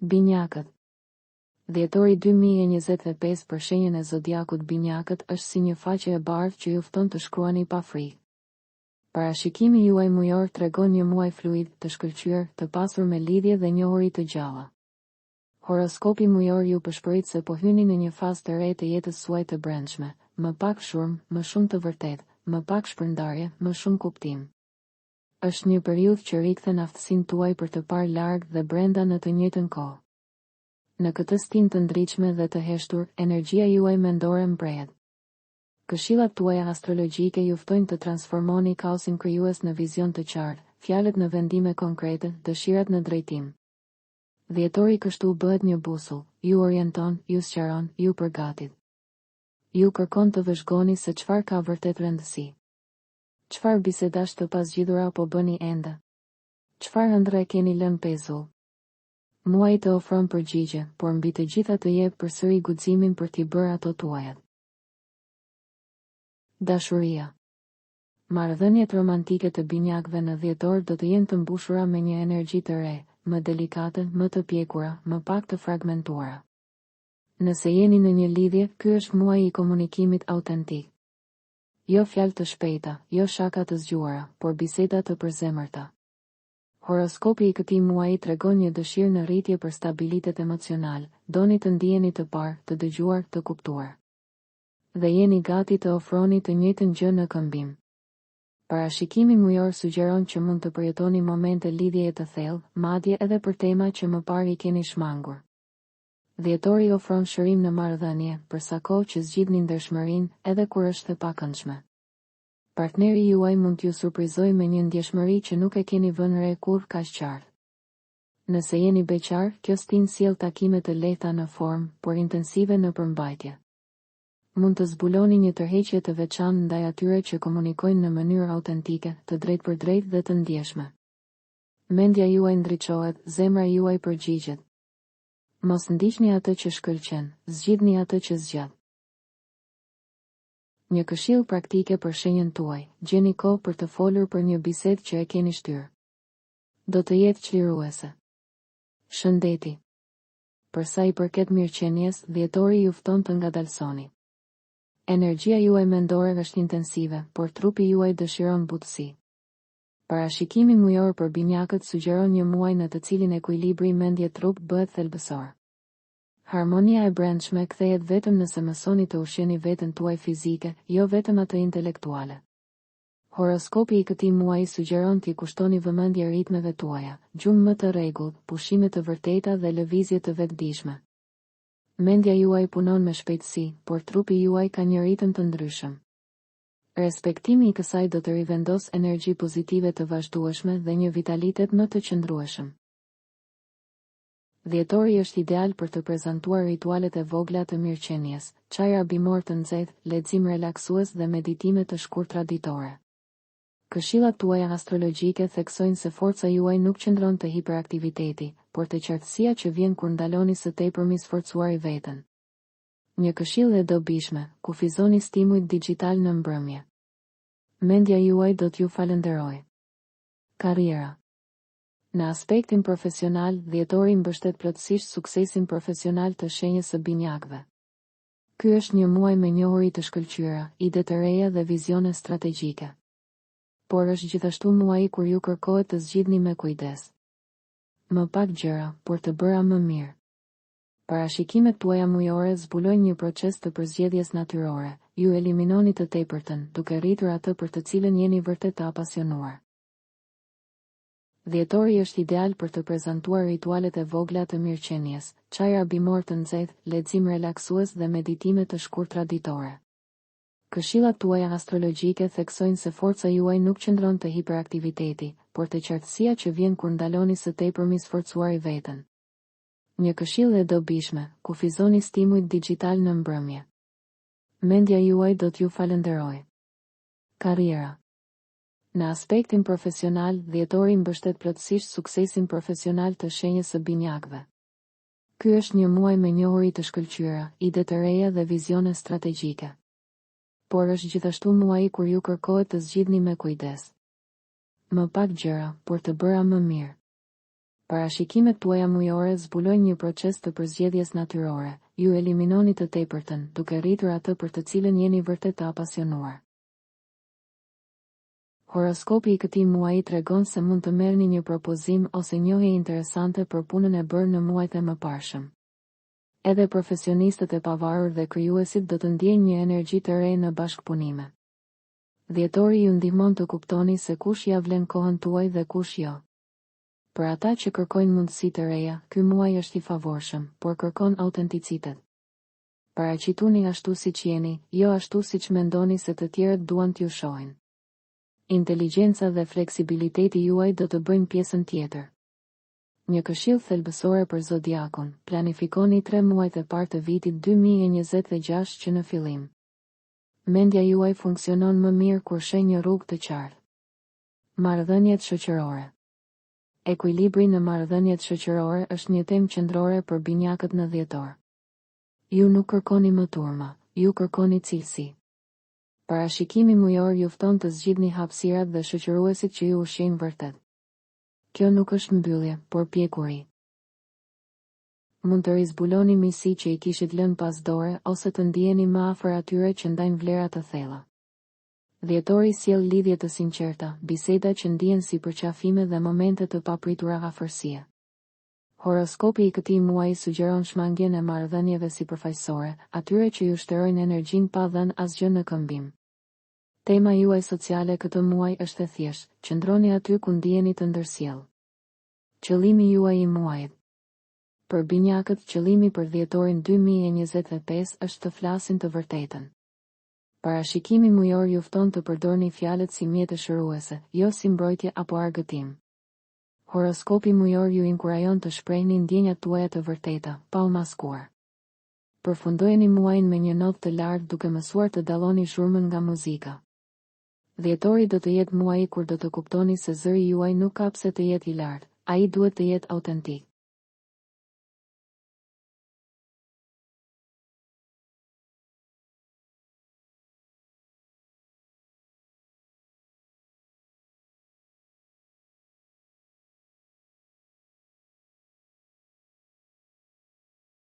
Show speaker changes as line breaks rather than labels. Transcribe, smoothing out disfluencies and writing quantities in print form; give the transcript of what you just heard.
Binjakët. Dhjetori 2025 për shenjën e zodiakut binjakët është si një faqe e bardhë që ju fton të shkruani pa frikë. Parashikimi juaj mujor tregon një muaj fluid, të shkëlqyer, të pasur me lidhje dhe njohuri të gjalla. Horoskopi mujor ju përshpërit se po hyni në një fazë të re të jetës suaj të brendshme, më pak shurm, më shumë të vërtet, më pak shpërndarje, më shumë kuptim. Është një periudhë që rikthen aftësinë tuaj për të parë larg dhe brenda në të njëjtën kohë. Në këtë stin të ndritshme dhe të heshtur, energjia juaj mendore mbrehet. Këshillat tuaja astrologjike ju ftojnë të transformoni kaosin krijues në vizion të qartë, fjalët në vendime konkrete, dëshirat në drejtim. Dhjetori kështu bëhet një busull, ju orienton, ju sqaron, ju përgatit. Ju kërkon të vëzhgoni se çfarë ka vërtet rëndësi. Çfarë bisedash të pasgjidhura po bëni ende? Çfarë ëndra e keni lënë pezull? Muaji të ofron përgjigje, por mbi të gjitha të jep përsëri guximin për t'i bërë ato tuajat. Dashuria. Marrëdhëniet romantike të binjakëve në dhjetor do të jenë të mbushura me një energji të re, më delikate, më të pjekura, më pak të fragmentuara. Nëse jeni në një lidhje, ky është muaji i komunikimit autentik. Jo fjalë të shpejta, jo shaka të zgjuara, por biseda të përzemërta. Horoskopi i këtij muaji tregon një dëshirë në rritje për stabilitet emocional, doni të ndiheni të parë, të dëgjuar, të kuptuar. Dhe jeni gati të ofroni të njëjtën gjë në këmbim. Parashikimi mujor sugjeron që mund të përjetoni momente lidhjeje të thellë, madje edhe për tema që më parë i keni shmangur. Dhjetori ofron shërim në marrëdhënie, për sa kohë që zgjidhni ndershmërinë, edhe kur është e pakëndshme. Partneri juaj mund t'ju surprizojë me një ndjeshmëri që nuk e keni vënë re kurrë kaq qartë. Nëse jeni beqar, kjo stinë sjell takime të lehta në formë, por intensive në përmbajtje. Mund të zbuloni një tërheqje të veçantë ndaj atyre që komunikojnë në mënyrë autentike, të drejtpërdrejtë dhe të ndjeshme. Mendja juaj ndriçohet, zemra juaj përgjigjet. Mos ndiqni atë që shkëlqen, zgjidhni atë që zgjat. Një këshill praktike për shenjën tuaj, gjeni kohë për të folur për një bisedë që e keni shtyrë. Do të jetë çliruese. Shëndeti. Për sa i përket mirëqenies, dhjetori ju fton të ngadalsoni. Energjia juaj mendore është intensive, por trupi juaj dëshiron butësi. Parashikimi mujor për binjakët sugjeron një muaj në të cilin ekuilibri mendje-trup bëhet thelbësor. Harmonia e brendshme kthehet vetëm nëse mësoni të ushqeni veten tuaj fizike, jo vetëm atë intelektuale. Horoskopi i këtij muaji sugjeron t'i kushtoni vëmendje ritmeve tuaja, gjumë më të rregullt, pushime të vërteta dhe lëvizje të vetëdijshme. Mendja juaj punon me shpejtësi, por trupi juaj ka një ritëm të ndryshëm. Respektimi i kësaj do të rivendos energji pozitive të vazhdueshme dhe një vitalitet më të qëndrueshëm. Dhjetori është ideal për të prezantuar ritualet e vogla të mirëqenies, çaj arbimor të nxehtë, lexim relaksues dhe meditime të shkurtra ditore. Këshillat tuaja astrologjike theksojnë se forca juaj nuk qëndron te hiperaktiviteti, por te qartësia që vjen kur ndaloni së tepërmi sforcuari veten. Një këshill e dobishme, kufizoni stimujt digital në mbrëmje. Mendja juaj do t'ju falenderojë. Karriera. Në aspektin profesional, dhjetori mbështet plotësisht suksesin profesional të shenjës së binjakëve. Ky është një muaj me njohuri të shkëlqyera, ide të reja dhe vizione strategjike. Por është gjithashtu muaji kur ju kërkohet të zgjidhni me kujdes. Më pak gjëra, por të bëra më mirë. Parashikimet tuaja mujore zbulojnë një proces të përzgjedhjes natyrore, ju eliminoni të tepërtën, duke rritur atë për të cilën jeni vërtet të apasionuar. Dhjetori është ideal për të prezantuar ritualet e vogla të mirëqenies, çaj arbimor të nxehtë, lexim relaksues dhe meditime të shkurtra ditore. Këshillat tuaja astrologjike theksojnë se forca juaj nuk qëndron te hiperaktiviteti, por te qartësia që vjen kur ndaloni së tepërmi sforcuari veten. Një këshill e dobishme, kufizoni stimujt digital në mbrëmje. Mendja juaj do t'ju falenderojë. Karriera. Në aspektin profesional, dhjetori mbështet plotësisht suksesin profesional të shenjës së binjakëve. Ky është një muaj me njohuri të shkëlqyera, ide të reja dhe vizione strategjike. Por është gjithashtu muaji kur ju kërkohet të zgjidhni me kujdes. Më pak gjëra, por të bëra më mirë. Parashikimet tuaja mujore zbulojnë një proces të përzgjedhjes natyrore, ju eliminoni të tepërtën, duke rritur atë për të cilën jeni vërtet të apasionuar. Horoskopi i këtij muaji tregon se mund të merrni një propozim ose njohje interesante për punën e bërë në muajt e mëparshëm. Edhe profesionistët e pavarur dhe krijuesit do të ndjejnë një energji të re në bashkëpunime. Dhjetori ju ndihmon të kuptoni se kush ja vlen kohën tuaj dhe kush jo. Për ata që kërkojnë mundësi të reja, ky muaj është i favorshëm, por kërkon autenticitet. Paraqituni ashtu siç jeni, jo ashtu siç mendoni se të tjerët duan t'ju shohin. Inteligjenca dhe fleksibiliteti juaj do të bëjnë pjesën tjetër. Një këshill thelbësore për zodiakun: planifikoni 3 muajt e parë të vitit 2026 që në fillim. Mendja juaj funksionon më mirë kur sheh një rrugë të qartë. Marrëdhëniet shoqërore. Ekuilibri në marrëdhëniet shoqërore është një temë qendrore për binjakët në dhjetor. Ju nuk kërkoni më turma, ju kërkoni cilësi. Parashikimi mujor ju fton të zgjidhni hapësirat dhe shoqëruesit që ju ushqejnë vërtet. Kjo nuk është mbyllje, por pjekuri. Mund të rizbuloni misi që i kishit lënë pas dore ose të ndiheni më afër atyre që ndajnë vlera të thella. Dhjetori sjell lidhje të sinqerta, biseda që ndihen si përqafime dhe momente të papritura afërsie. Horoskopi i këtij muaji sugjeron shmangjen e marrëdhënieve sipërfaqësore, atyre që ju shterojnë energjinë pa dhënë asgjë në këmbim. Tema juaj sociale këtë muaj është e thjeshtë, qëndroni aty ku ndiheni të ndërsjell. Qëllimi juaj i muajit. Për binjakët, qëllimi për dhjetorin 2025 është të flasin të vërtetën. Parashikimi mujor ju fton të përdorni fjalët si mjete shëruese, jo si mbrojtje apo argëtim. Horoskopi mujor ju inkurajon të shprehni ndjenjat tuaja të vërteta, pa u maskuar. Përfundojeni muajin me një notë të lartë duke mësuar të dalloni zhurmën nga muzika. Dhjetori do të jetë muaji kur do të kuptoni se zëri juaj nuk ka pse të jetë i lartë, ai duhet të jetë autentik.